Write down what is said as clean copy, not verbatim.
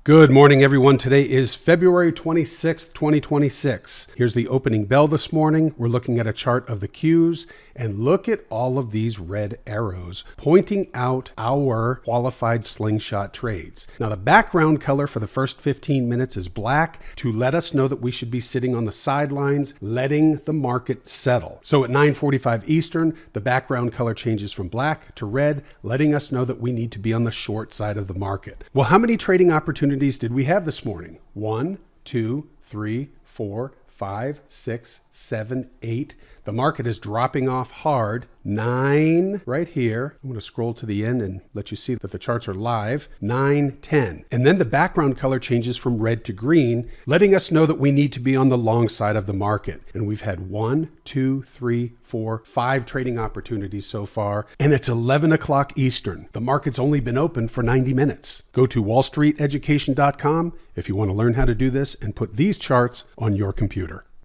Good morning, everyone. Today is February 26th, 2026. Here's the opening bell this morning. We're looking at a chart of the Qs, and look at all of these red arrows pointing out our qualified slingshot trades. Now, the background color for the first 15 minutes is black to let us know that we should be sitting on the sidelines, letting the market settle. So at 9:45 Eastern, the background color changes from black to red, letting us know that we need to be on the short side of the market. Well, how many trading opportunities did we have this morning? 1, 2, 3, 4, 5, 6, 7, 8. The market is dropping off hard. 9 right here. I'm going to scroll to the end and let you see that the charts are live. 9, 10. And then the background color changes from red to green, letting us know that we need to be on the long side of the market. And we've had 1, 2, 3, 4, 5 trading opportunities so far. And it's 11 o'clock Eastern. The market's only been open for 90 minutes. Go to wallstreeteducation.com if you want to learn how to do this and put these charts on your computer.